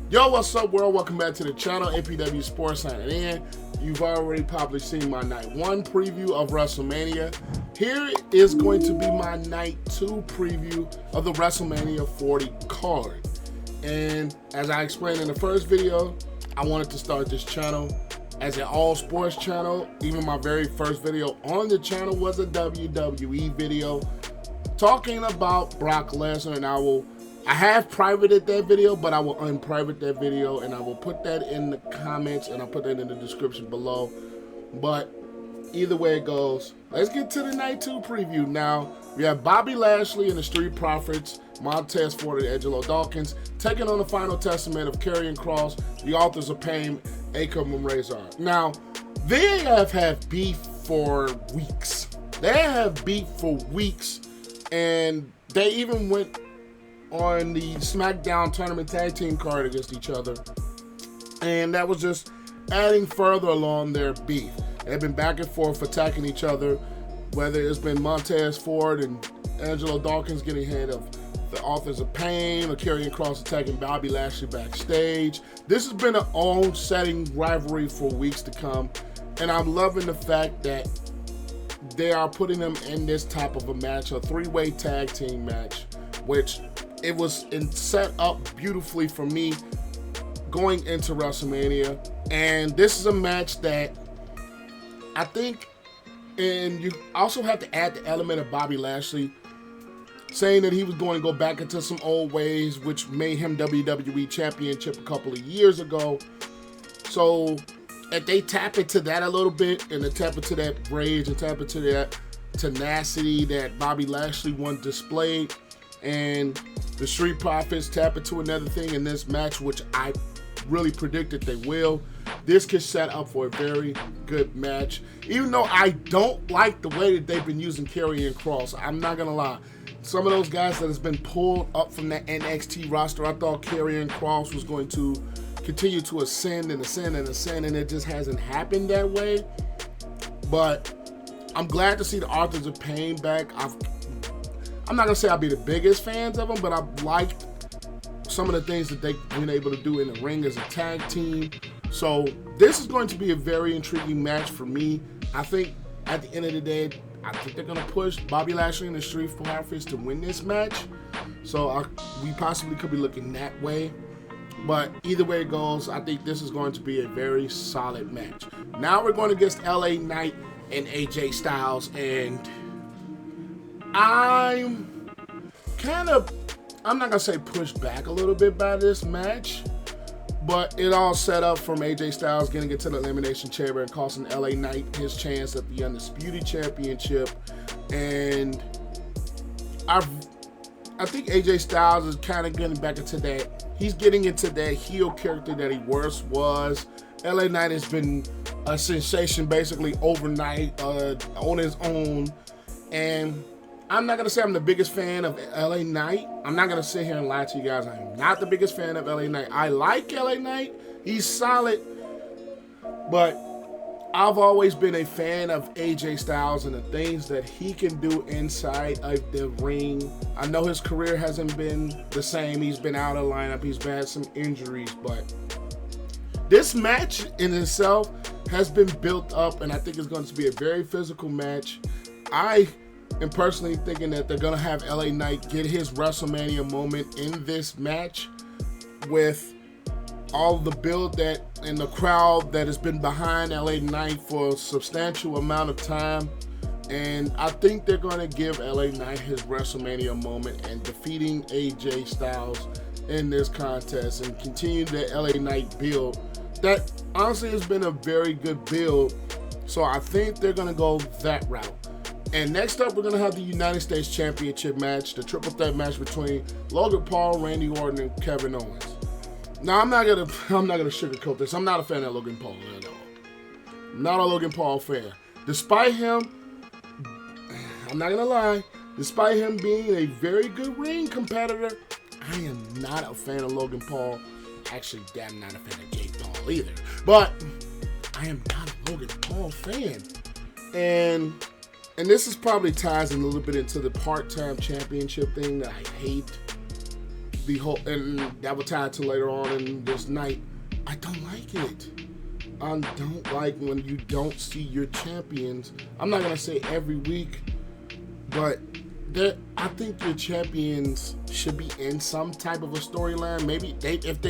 Yo, what's up, world? Welcome back to the channel. APW Sports signing in. You've already probably seen my night 1 preview of Wrestlemania. Here is going to be my night 2 preview of the Wrestlemania 40 card. And as I explained in the first video, I wanted to start this channel as an all sports channel. Even my very first video on the channel was a WWE video talking about Brock Lesnar, and I have privated that video, but I will unprivate that video and I will put that in the comments and I'll put that in the description below. But either way it goes, let's get to the night 2 preview. Now, we have Bobby Lashley and the Street Profits, Montez Ford and Angelo Dawkins, taking on the Final Testament of Karrion Kross, the Authors of Pain, Akam and Razor. Now, they have had beef for weeks. They have beef for weeks, and they even went on the Smackdown tournament tag team card against each other, and that was just adding further along their beef. They've been back and forth attacking each other, whether it's been Montez Ford and Angelo Dawkins getting ahead of the Authors of Pain, or Karrion Kross attacking Bobby Lashley backstage. This has been an own-setting rivalry for weeks to come, and I'm loving the fact that they are putting them in this type of a match, a 3-way tag team match, which it was set up beautifully for me going into WrestleMania. And this is a match that I think, and you also have to add the element of Bobby Lashley saying that he was going to go back into some old ways, which made him WWE Championship a couple of years ago. So if they tap into that a little bit, and they tap into that rage and tap into that tenacity that Bobby Lashley once displayed, and the Street Profits tap into another thing in this match, which I really predicted they will, this could set up for a very good match. Even though I don't like the way that they've been using Karrion Kross, I'm not gonna lie. Some of those guys that has been pulled up from that NXT roster, I thought Karrion Kross was going to continue to ascend and ascend and ascend, and it just hasn't happened that way. But I'm glad to see the Authors of Pain back. I'm not gonna say I'll be the biggest fans of them, but I've liked some of the things that they've been able to do in the ring as a tag team. So this is going to be a very intriguing match for me. I think at the end of the day, I think they're gonna push Bobby Lashley and the Street Profits to win this match. So we possibly could be looking that way. But either way it goes, I think this is going to be a very solid match. Now we're going against LA Knight and AJ Styles, and I'm not going to say pushed back a little bit by this match, but it all set up from AJ Styles getting into the Elimination Chamber and costing LA Knight his chance at the Undisputed Championship. And I think AJ Styles is kind of getting back into that. He's getting into that heel character that he once was. LA Knight has been a sensation basically overnight on his own, and I'm not going to say I'm the biggest fan of LA Knight. I'm not going to sit here and lie to you guys. I'm not the biggest fan of LA Knight. I like LA Knight. He's solid. But I've always been a fan of AJ Styles and the things that he can do inside of the ring. I know his career hasn't been the same. He's been out of lineup. He's had some injuries. But this match in itself has been built up, and I think it's going to be a very physical match. I am personally thinking that they're going to have LA Knight get his WrestleMania moment in this match, with all the build that and the crowd that has been behind LA Knight for a substantial amount of time. And I think they're going to give LA Knight his WrestleMania moment and defeating AJ Styles in this contest and continue the LA Knight build. That honestly has been a very good build. So I think they're going to go that route. And next up, we're going to have the United States Championship match, the triple threat match between Logan Paul, Randy Orton, and Kevin Owens. Now, I'm not gonna sugarcoat this. I'm not a fan of Logan Paul at all. I'm not a Logan Paul fan. Despite him, I'm not gonna lie, despite him being a very good ring competitor, I am not a fan of Logan Paul. Actually, I'm not a fan of Jake Paul either. But I am not a Logan Paul fan. And this is probably ties in a little bit into the part-time championship thing that I hate. the whole, and that will tie to later on in this night. I don't like it. I don't like when you don't see your champions. I'm not gonna say every week, but I think your champions should be in some type of a storyline. Maybe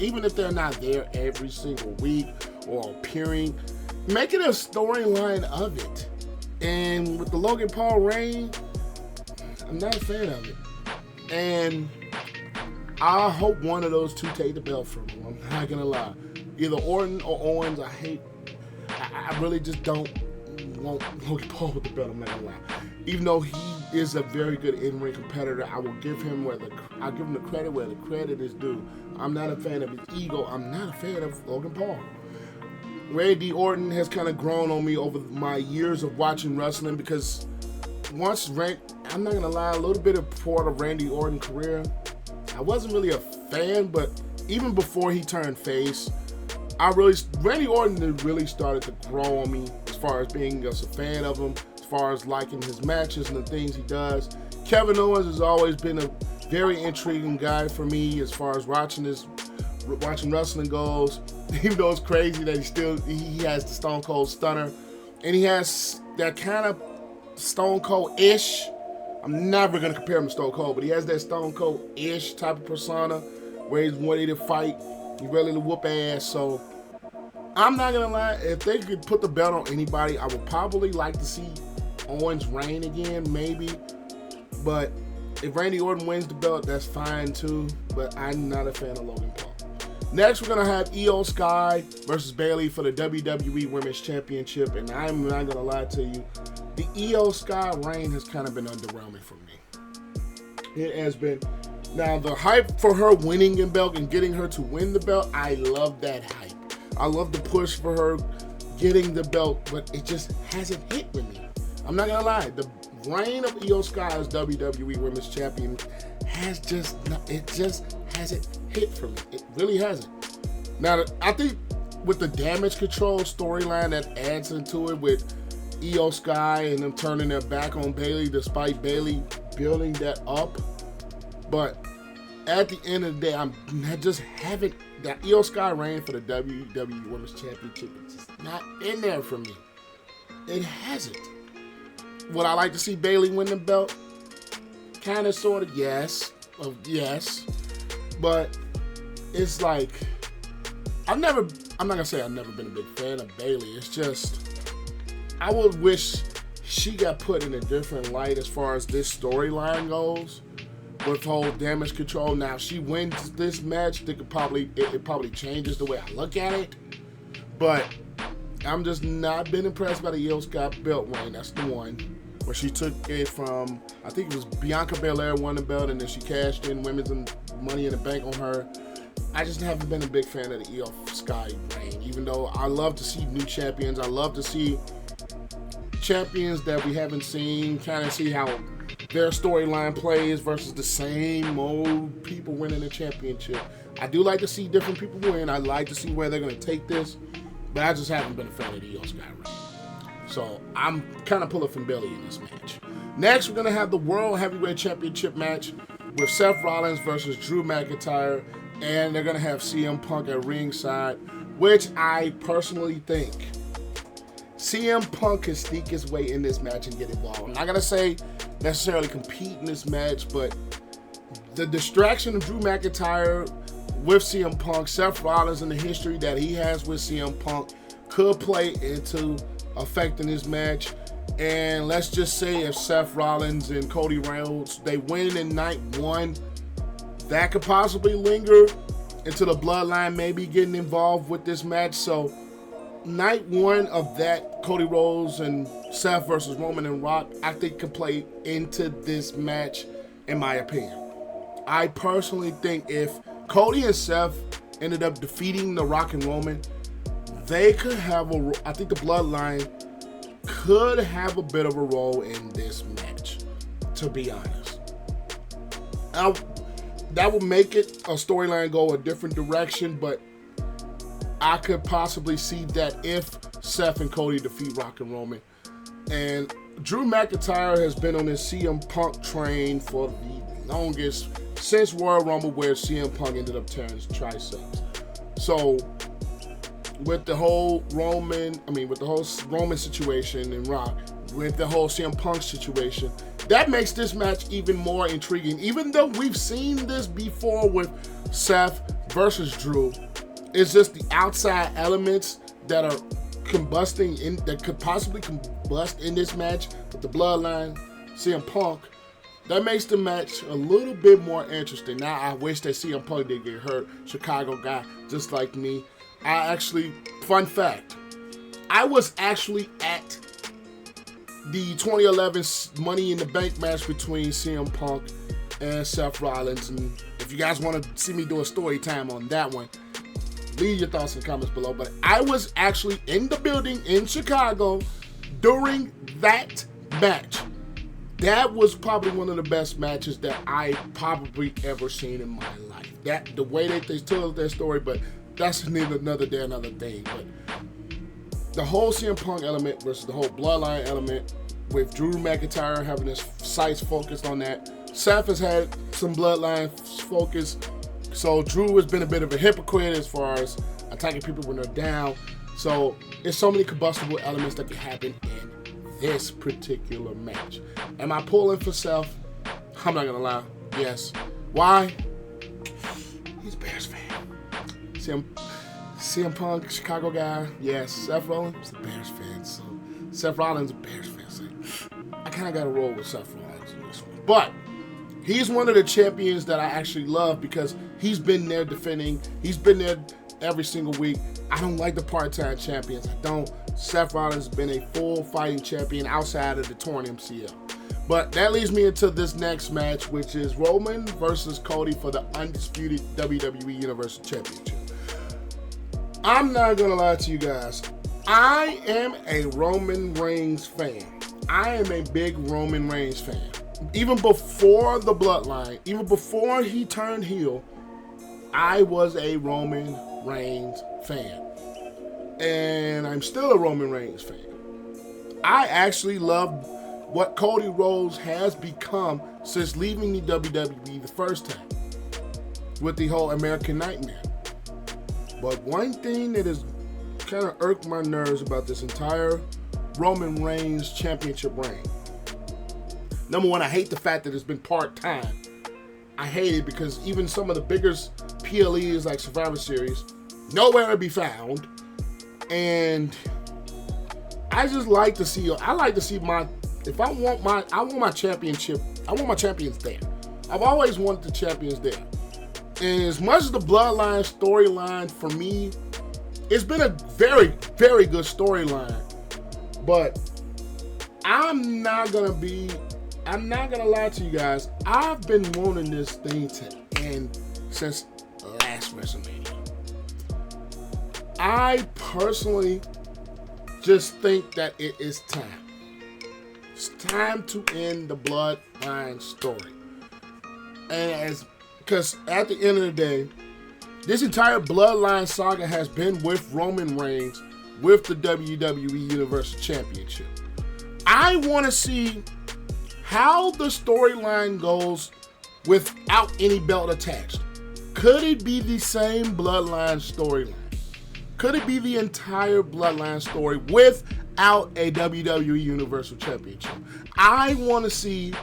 even if they're not there every single week or appearing, make it a storyline of it. And with the Logan Paul reign, I'm not a fan of it. And I hope one of those two take the belt from him. I'm not gonna lie. Either Orton or Owens. I really just don't want Logan Paul with the belt. I'm not gonna lie. Even though he is a very good in-ring competitor, I'll give him the credit where the credit is due. I'm not a fan of his ego. I'm not a fan of Logan Paul. Randy Orton has kind of grown on me over my years of watching wrestling because I'm not gonna lie, a little bit of part of Randy Orton's career, I wasn't really a fan, but even before he turned face, Randy Orton really started to grow on me as far as being just a fan of him, as far as liking his matches and the things he does. Kevin Owens has always been a very intriguing guy for me as far as watching wrestling goes. Even though it's crazy that he has the Stone Cold Stunner, and he has that kind of Stone Cold-ish. I'm never gonna compare him to Stone Cold, but he has that Stone Cold-ish type of persona where he's ready to fight, he's ready to whoop ass. So I'm not gonna lie, if they could put the belt on anybody, I would probably like to see Owens reign again, maybe. But if Randy Orton wins the belt, that's fine too. But I'm not a fan of Logan Paul. Next, we're going to have Io Sky versus Bayley for the WWE Women's Championship. And I'm not going to lie to you, the Io Sky reign has kind of been underwhelming for me. It has been. Now, the hype for her winning the belt and getting her to win the belt, I love that hype. I love the push for her getting the belt, but it just hasn't hit with me. I'm not going to lie. The reign of Io Sky as WWE Women's Champion hasn't hit for me. It really hasn't. Now, I think with the damage control storyline that adds into it with Io Sky and them turning their back on Bayley despite Bayley building that up. But at the end of the day, that Io Sky reign for the WWE Women's Championship. It's just not in there for me. It hasn't. Would I like to see Bayley win the belt? Kind of, sort of, yes. Yes. But it's like, I'm not gonna say I've never been a big fan of Bayley. It's just, I would wish she got put in a different light as far as this storyline goes with whole damage control. Now, if she wins this match, it probably changes the way I look at it. But I'm just not been impressed by the Io Sky belt reign. That's the one where she took it from, I think it was Bianca Belair won the belt, and then she cashed in Women's Money in the Bank on her. I just haven't been a big fan of the Io Sky reign, even though I love to see new champions. I love to see champions that we haven't seen, kind of see how their storyline plays versus the same old people winning the championship. I do like to see different people win. I like to see where they're going to take this, but I just haven't been a fan of the Io Sky reign. So I'm kind of pulling from Bayley in this match. Next, we're going to have the World Heavyweight Championship match with Seth Rollins versus Drew McIntyre, and they're going to have CM Punk at ringside, which I personally think CM Punk can sneak his way in this match and get involved. I'm not going to say necessarily compete in this match, but the distraction of Drew McIntyre with CM Punk, Seth Rollins, and the history that he has with CM Punk could play into affecting this match. And let's just say if Seth Rollins and Cody Rhodes, they win in night one, that could possibly linger into the Bloodline maybe getting involved with this match. So night one of that, Cody Rhodes and Seth versus Roman and Rock, I think could play into this match, in my opinion. I personally think if Cody and Seth ended up defeating The Rock and Roman, they could have I think the Bloodline could have a bit of a role in this match, to be honest. Now, that would make it a storyline go a different direction, but I could possibly see that if Seth and Cody defeat Rock and Roman. And Drew McIntyre has been on this CM Punk train for the longest since Royal Rumble where CM Punk ended up tearing his triceps. So with the whole Roman situation and Rock, with the whole CM Punk situation, that makes this match even more intriguing. Even though we've seen this before with Seth versus Drew, it's just the outside elements that are that could possibly combust in this match with the Bloodline, CM Punk. That makes the match a little bit more interesting. Now, I wish that CM Punk did get hurt. Chicago guy, just like me. Fun fact, I was actually at the 2011 Money in the Bank match between CM Punk and Seth Rollins. And if you guys want to see me do a story time on that one, leave your thoughts in the comments below. But I was actually in the building in Chicago during that match. That was probably one of the best matches that I probably ever seen in my life. That the way that they told their story, but that's another day, another day. But the whole CM Punk element versus the whole Bloodline element, with Drew McIntyre having his sights focused on that. Seth has had some Bloodline focus, so Drew has been a bit of a hypocrite as far as attacking people when they're down. So there's so many combustible elements that can happen in this particular match. Am I pulling for Seth? I'm not gonna lie. Yes. Why? He's a Bears fan. CM Punk, Chicago guy. Yes. Seth Rollins is a Bears fan. So Seth Rollins is a Bears fan. So I kind of got to roll with Seth Rollins in this one. But he's one of the champions that I actually love because he's been there defending. He's been there every single week. I don't like the part-time champions. I don't. Seth Rollins has been a full fighting champion outside of the torn MCL. But that leads me into this next match, which is Roman versus Cody for the undisputed WWE Universal Championship. I'm not going to lie to you guys. I am a Roman Reigns fan. I am a big Roman Reigns fan. Even before the Bloodline, even before he turned heel, I was a Roman Reigns fan. And I'm still a Roman Reigns fan. I actually love what Cody Rhodes has become since leaving the WWE the first time with the whole American Nightmare. But one thing that has kind of irked my nerves about this entire Roman Reigns championship reign. Number one, I hate the fact that it's been part-time. I hate it because even some of the biggest PLEs like Survivor Series, nowhere to be found. And I just like to see, I want my championship, I want my champions there. I've always wanted the champions there. And as much as the Bloodline storyline for me, it's been a very, very good storyline. But I'm not gonna lie to you guys. I've been wanting this thing to end since last WrestleMania. I personally just think that it is time. It's time to end the Bloodline story. And because at the end of the day, this entire Bloodline saga has been with Roman Reigns with the WWE Universal Championship. I want to see how the storyline goes without any belt attached. Could it be the same Bloodline storyline? Could it be the entire Bloodline story without a WWE Universal Championship? I want to see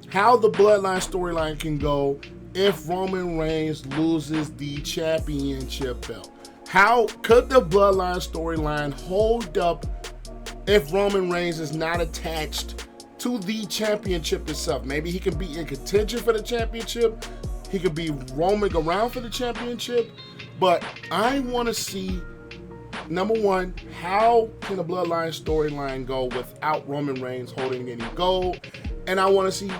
how the Bloodline storyline can go if Roman Reigns loses the championship belt. How could the Bloodline storyline hold up if Roman Reigns is not attached to the championship itself? Maybe he can be in contention for the championship. He could be roaming around for the championship. But I want to see, number one, how can the Bloodline storyline go without Roman Reigns holding any gold? And I want to see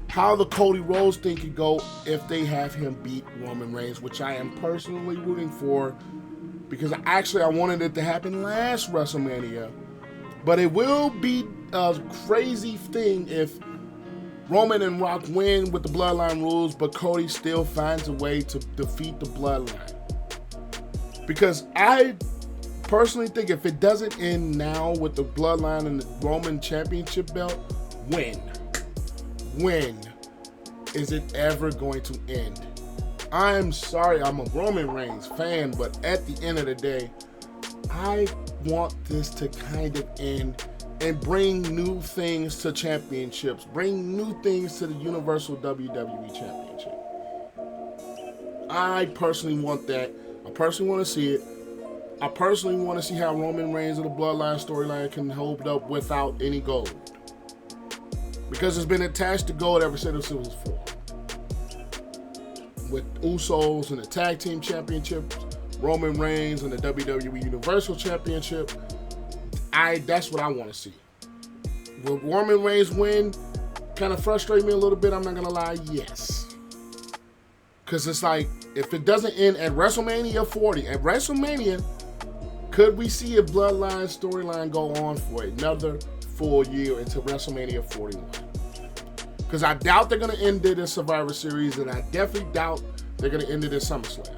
how the Cody Rhodes thing could go if they have him beat Roman Reigns, which I am personally rooting for, because I wanted it to happen last WrestleMania. But it will be a crazy thing if Roman and Rock win with the Bloodline rules, but Cody still finds a way to defeat the Bloodline. Because I personally think if it doesn't end now with the Bloodline and the Roman Championship belt, win. is it ever going to end? I'm sorry, I'm a Roman Reigns fan, but at the end of the day, I want this to kind of end and bring new things to championships, bring new things to the Universal WWE Championship. I personally want that. I personally want to see it. I personally want to see how Roman Reigns and the Bloodline storyline can hold up without any gold. Because it's been attached to gold ever since it was formed. With Usos and the Tag Team Championships, Roman Reigns and the WWE Universal Championship, that's what I want to see. Will Roman Reigns win? Kind of frustrate me a little bit, I'm not going to lie, yes. Because it's like, if it doesn't end at WrestleMania 40, at WrestleMania, could we see a Bloodline storyline go on for another full year into WrestleMania 41? Because I doubt they're going to end it in Survivor Series, and I definitely doubt they're going to end it in SummerSlam.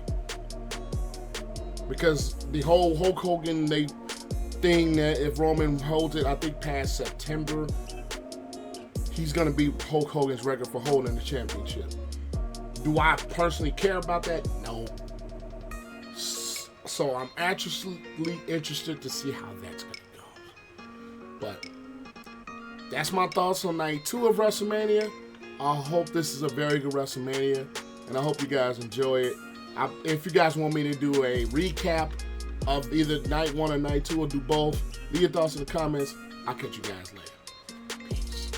Because the whole Hulk Hogan thing that if Roman holds it, I think past September, he's going to beat Hulk Hogan's record for holding the championship. Do I personally care about that? No. So I'm actually interested to see how that's going to go. But that's my thoughts on night 2 of WrestleMania. I hope this is a very good WrestleMania, and I hope you guys enjoy it. If you guys want me to do a recap of either night 1 or night 2, or do both, leave your thoughts in the comments. I'll catch you guys later. Peace.